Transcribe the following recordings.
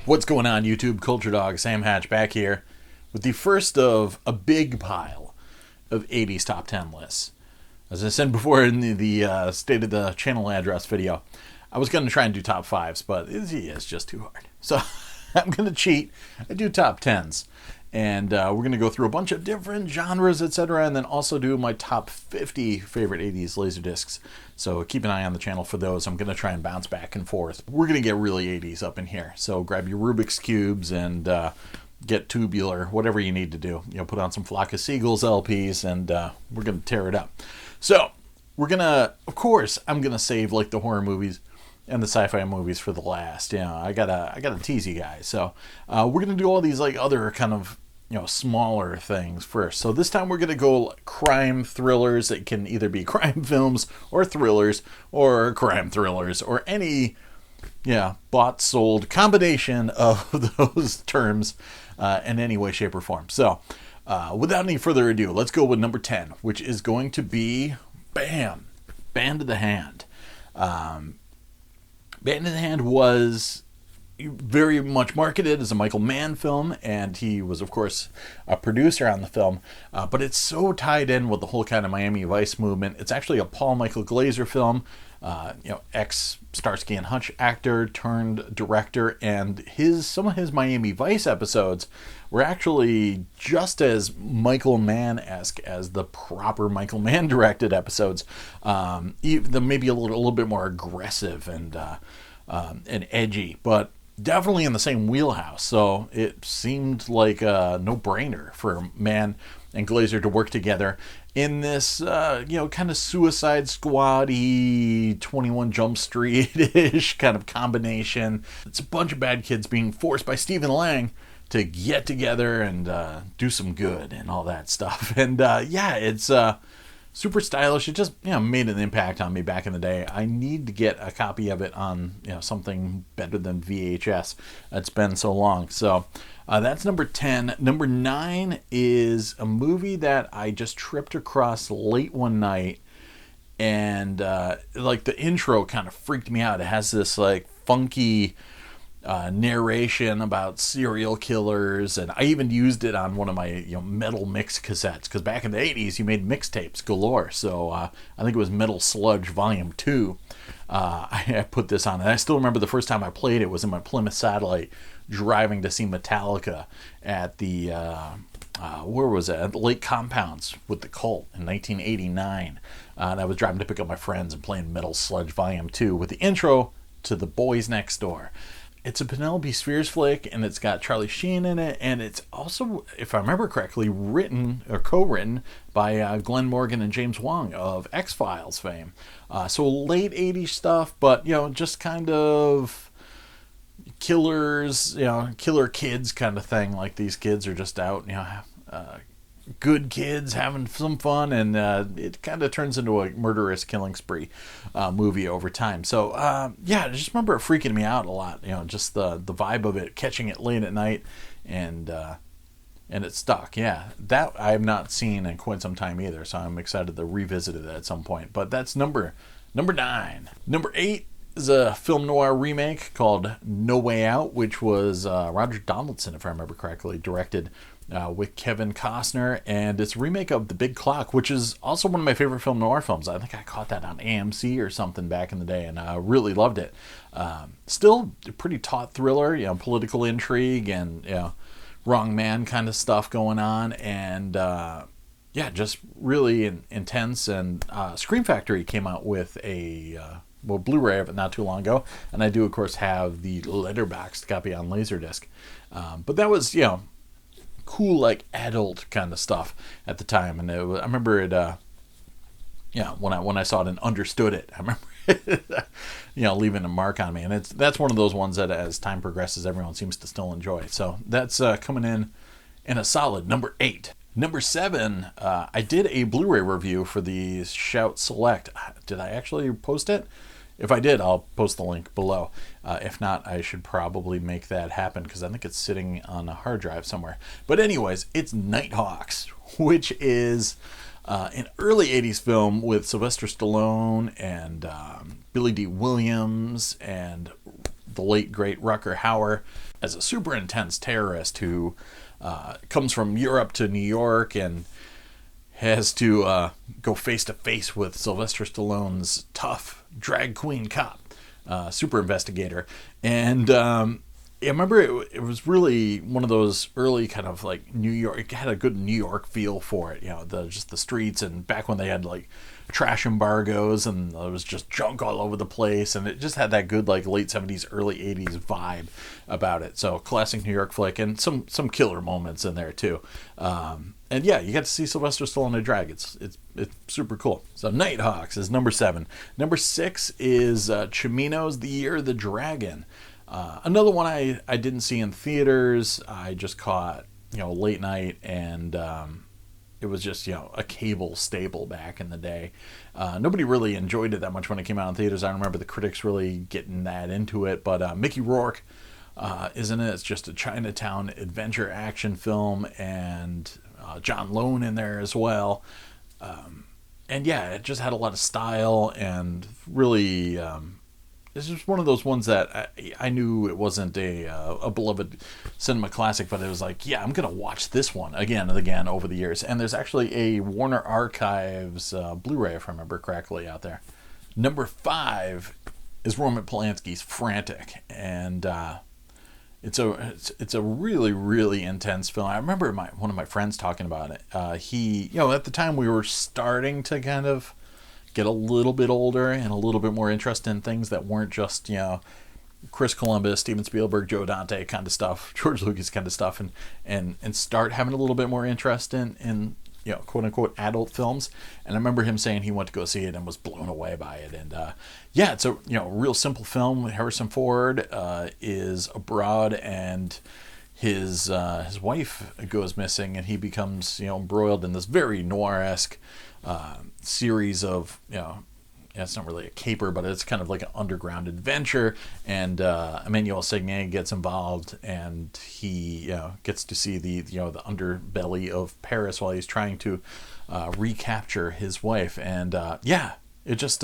What's going on, YouTube? Culturedog Sam Hatch back here with the first of a big pile of 80s top 10 lists. As I said before in the State of the Channel Address video, I was going to try and do top 5s, but it's just too hard. So I'm going to cheat. I do top 10s. And we're going to go through a bunch of different genres, etc., and then also do my top 50 favorite 80s Laserdiscs. So keep an eye on the channel for those. I'm going to try and bounce back and forth. We're going to get really 80s up in here. So grab your Rubik's Cubes and get tubular, whatever you need to do. Put on some Flock of Seagulls LPs, and we're going to tear it up. So we're going to, of course, I'm going to save like the horror movies and the sci-fi movies for the last. I gotta tease you guys. So we're gonna do all these like other kind of smaller things first. So this time we're gonna go crime thrillers. That can either be crime films or thrillers or crime thrillers or any bought sold combination of those terms in any way, shape, or form. So without any further ado, let's go with number 10, which is going to be Banned of the Hand. Banned of the Hand was very much marketed as a Michael Mann film, and he was, of course, a producer on the film, but it's so tied in with the whole kind of Miami Vice movement. It's actually a Paul Michael Glaser film, ex-Starsky and Hutch actor turned director, and some of his Miami Vice episodes were actually just as Michael Mann-esque as the proper Michael Mann directed episodes. Maybe a little bit more aggressive and edgy, but definitely in the same wheelhouse. So it seemed like a no-brainer for Mann and Glaser to work together in this, kind of Suicide Squad-y, 21 Jump Street-ish kind of combination. It's a bunch of bad kids being forced by Stephen Lang to get together and do some good and all that stuff. And it's super stylish. It just made an impact on me back in the day. I need to get a copy of it on something better than VHS. It's been so long. So that's number 10. Number 9 is a movie that I just tripped across late one night, and like the intro kind of freaked me out. It has this like funky narration about serial killers, and I even used it on one of my metal mix cassettes, because back in the 80s you made mixtapes galore. So I think it was Metal Sludge Volume 2. I put this on, and I still remember the first time I played it was in my Plymouth Satellite, driving to see Metallica at the where was it? At the Lake Compounds with the Cult in 1989. And I was driving to pick up my friends and playing Metal Sludge Volume 2 with the intro to The Boys Next Door. It's a Penelope Spheres flick, and it's got Charlie Sheen in it, and it's also, if I remember correctly, written or co-written by Glenn Morgan and James Wong of X-Files fame. So late 80s stuff, but just kind of killers, killer kids kind of thing. Like these kids are just out, good kids having some fun, and it kind of turns into a murderous killing spree movie over time. So I just remember it freaking me out a lot, just the vibe of it, catching it late at night, and it stuck. That I have not seen in quite some time either, so I'm excited to revisit it at some point. But that's number 9. Number 8 is a film noir remake called No Way Out, which was Roger Donaldson, if I remember correctly, directed with Kevin Costner, and it's a remake of The Big Clock, which is also one of my favorite film noir films. I think I caught that on AMC or something back in the day, and I really loved it. Still a pretty taut thriller, political intrigue and wrong man kind of stuff going on, and just really intense. And Scream Factory came out with a Blu-ray of it not too long ago, and I do of course have the letterboxed copy on Laserdisc. But that was cool, like adult kind of stuff at the time, and I remember it. When I saw it and understood it, I remember it, leaving a mark on me. And that's one of those ones that, as time progresses, everyone seems to still enjoy. So that's coming in a solid number 8. Number 7, I did a Blu-ray review for the Shout Select. Did I actually post it? If I did, I'll post the link below. If not, I should probably make that happen, because I think it's sitting on a hard drive somewhere. But anyways, it's Nighthawks, which is an early 80s film with Sylvester Stallone and Billy D. Williams and the late great Rutger Hauer as a super intense terrorist who comes from Europe to New York and has to go face to face with Sylvester Stallone's tough drag queen cop, super investigator. And I remember it was really one of those early kind of like New York. It had a good New York feel for it, just the streets, and back when they had like trash embargoes and there was just junk all over the place, and it just had that good like late 70s, early 80s vibe about it. So classic New York flick, and some killer moments in there too. And yeah, you get to see Sylvester Stallone in a drag. It's super cool. So Nighthawks is number 7. Number 6 is Cimino's The Year of the Dragon. Another one I didn't see in theaters. I just caught late night, and it was just a cable staple back in the day. Nobody really enjoyed it that much when it came out in theaters. I don't remember the critics really getting that into it, but Mickey Rourke is in it. It's just a Chinatown adventure action film, and John Lone in there as well. And yeah, it just had a lot of style, and really it's just one of those ones that I knew it wasn't a beloved cinema classic, but it was like, yeah, I'm going to watch this one again and again over the years. And there's actually a Warner Archives Blu-ray, if I remember correctly, out there. Number 5 is Roman Polanski's Frantic. And it's a really, really intense film. I remember one of my friends talking about it. He, at the time we were starting to kind of get a little bit older and a little bit more interested in things that weren't just, Chris Columbus, Steven Spielberg, Joe Dante kind of stuff, George Lucas kind of stuff, and start having a little bit more interest in quote unquote adult films. And I remember him saying he went to go see it and was blown away by it. And yeah, it's a real simple film. Harrison Ford is abroad, and his wife goes missing, and he becomes embroiled in this very noir-esque series of it's not really a caper, but it's kind of like an underground adventure. And Emmanuel Segnet gets involved, and he gets to see the underbelly of Paris while he's trying to recapture his wife. And yeah, it just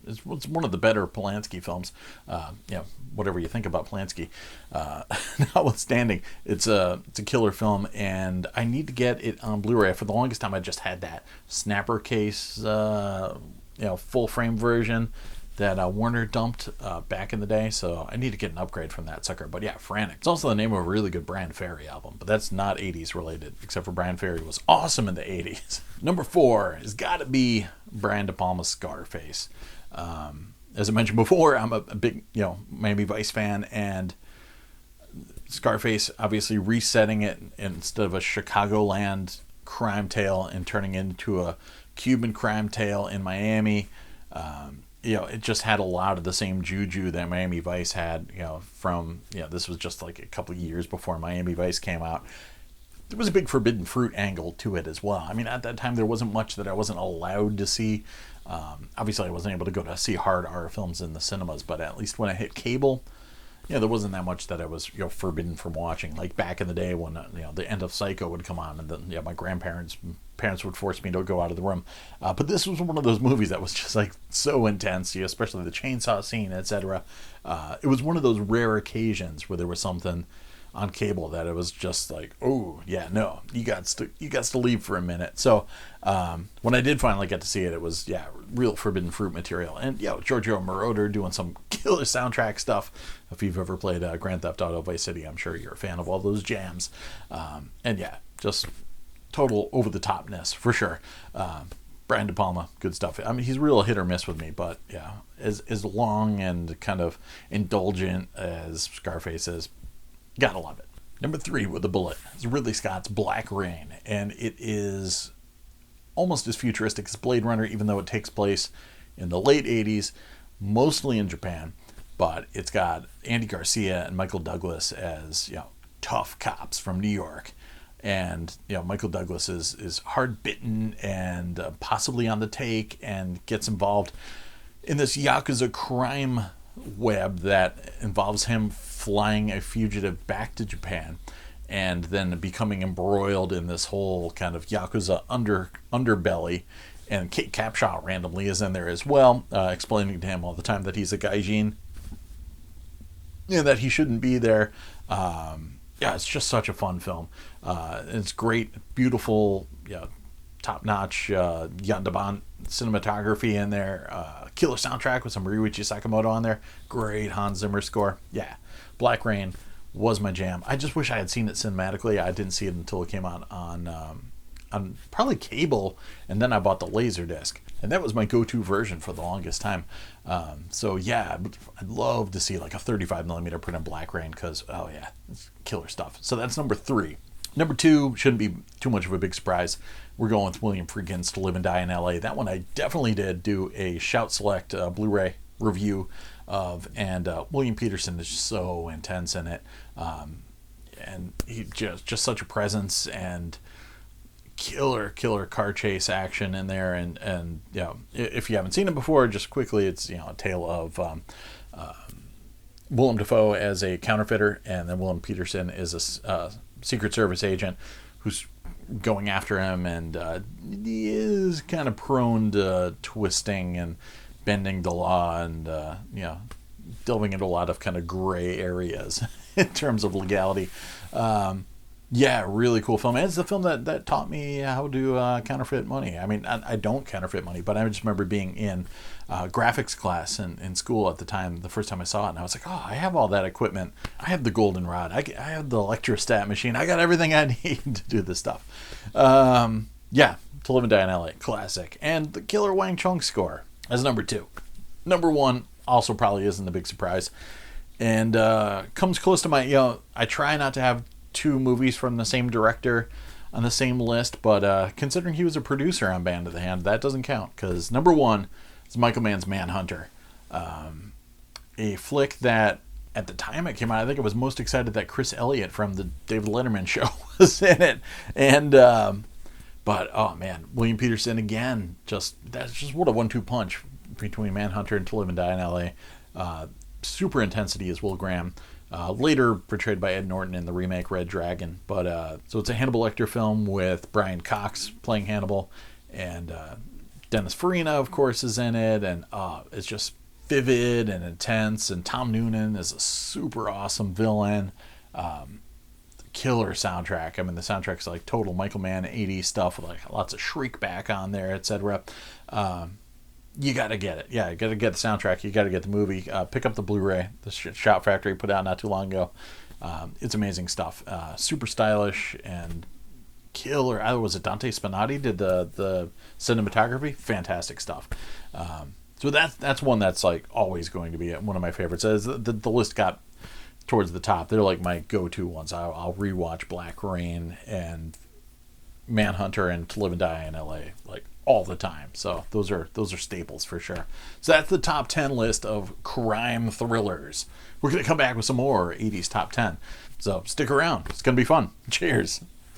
it's one of the better Polanski films. Whatever you think about Polanski, notwithstanding, it's a killer film, and I need to get it on Blu-ray. For the longest time, I just had that snapper case, full frame version that Warner dumped back in the day. So I need to get an upgrade from that sucker. But yeah, Frantic. It's also the name of a really good Brian Ferry album, but that's not 80s related, except for Brian Ferry was awesome in the 80s. Number 4 has got to be Brian De Palma's Scarface. As I mentioned before, I'm a big, Miami Vice fan, and Scarface obviously resetting it instead of a Chicagoland crime tale and turning it into a Cuban crime tale in Miami. It just had a lot of the same juju that Miami Vice had, from, this was just like a couple of years before Miami Vice came out. There was a big forbidden fruit angle to it as well. I mean, at that time, there wasn't much that I wasn't allowed to see. Obviously, I wasn't able to go to see hard R films in the cinemas, but at least when I hit cable, there wasn't that much that I was forbidden from watching. Like back in the day when the end of Psycho would come on, and then my parents would force me to go out of the room. But this was one of those movies that was just like so intense, especially the chainsaw scene, etc. It was one of those rare occasions where there was something on cable that it was just like, oh yeah, no, you got to leave for a minute. So when I did finally get to see it, it was real forbidden fruit material. And Giorgio Moroder doing some killer soundtrack stuff. If you've ever played Grand Theft Auto Vice City, I'm sure you're a fan of all those jams. And yeah, just total over the topness for sure. Brian De Palma, good stuff. I mean, he's real hit or miss with me, but yeah, as long and kind of indulgent as Scarface is, gotta love it. Number 3 with a bullet is Ridley Scott's Black Rain, and it is almost as futuristic as Blade Runner, even though it takes place in the late 80s, mostly in Japan. But it's got Andy Garcia and Michael Douglas as tough cops from New York, and Michael Douglas is hard bitten and possibly on the take, and gets involved in this yakuza crime web that involves him flying a fugitive back to Japan and then becoming embroiled in this whole kind of yakuza underbelly. And Kate Capshaw randomly is in there as well, explaining to him all the time that he's a gaijin. that he shouldn't be there. Yeah, it's just such a fun film. It's great, beautiful, top-notch Yondaban cinematography in there. Killer soundtrack with some Ryuichi Sakamoto on there. Great Hans Zimmer score. Yeah, Black Rain was my jam. I just wish I had seen it cinematically. I didn't see it until it came out on probably cable, and then I bought the Laserdisc, and that was my go-to version for the longest time. So yeah, I'd love to see like a 35mm print of Black Rain, because it's killer stuff. So that's number 3. Number 2 shouldn't be too much of a big surprise. We're going with William Friedkin's To Live and Die in LA. That one I definitely did do a Shout Select Blu-ray review of, and William Peterson is so intense in it, and he just such a presence, and killer car chase action in there, and if you haven't seen it before, just quickly, it's a tale of Willem Dafoe as a counterfeiter, and then Willem Peterson is a Secret Service agent who's going after him, and he is kind of prone to twisting and bending the law, and delving into a lot of kind of gray areas in terms of legality. Yeah, really cool film. And it's the film that taught me how to counterfeit money. I mean, I don't counterfeit money, but I just remember being in graphics class in school at the time, the first time I saw it, and I was like, oh, I have all that equipment. I have the goldenrod. I have the electrostat machine. I got everything I need to do this stuff. Yeah, To Live and Die in LA, classic. And the killer Wang Chung score as number 2. Number 1 also probably isn't a big surprise, and comes close to my, I try not to have 2 movies from the same director on the same list, but considering he was a producer on Band of the Hand, that doesn't count, because number 1 is Michael Mann's Manhunter, a flick that at the time it came out, I think I was most excited that Chris Elliott from the David Letterman show was in it, and but oh man, William Peterson again, that's just what a 1-2 punch between Manhunter and To Live and Die in LA. Super intensity as Will Graham. Later portrayed by Ed Norton in the remake Red Dragon. But so it's a Hannibal Lecter film with Brian Cox playing Hannibal, and Dennis Farina, of course, is in it, and it's just vivid and intense. And Tom Noonan is a super awesome villain. Killer soundtrack. I mean, the soundtrack's like total Michael Mann 80s stuff with like lots of shriek back on there, etc. You got to get it. Yeah, you got to get the soundtrack. You got to get the movie. Pick up the Blu-ray. The Shout Factory put out not too long ago. It's amazing stuff. Super stylish and killer. Was it Dante Spinotti did the cinematography? Fantastic stuff. So that's one that's like always going to be one of my favorites. As the list got towards the top, they're like my go-to ones. I'll rewatch Black Rain and Manhunter and To Live and Die in LA like all the time. So those are staples for sure. So that's the top 10 list of crime thrillers. We're going to come back with some more 80s top 10. So stick around. It's going to be fun. Cheers.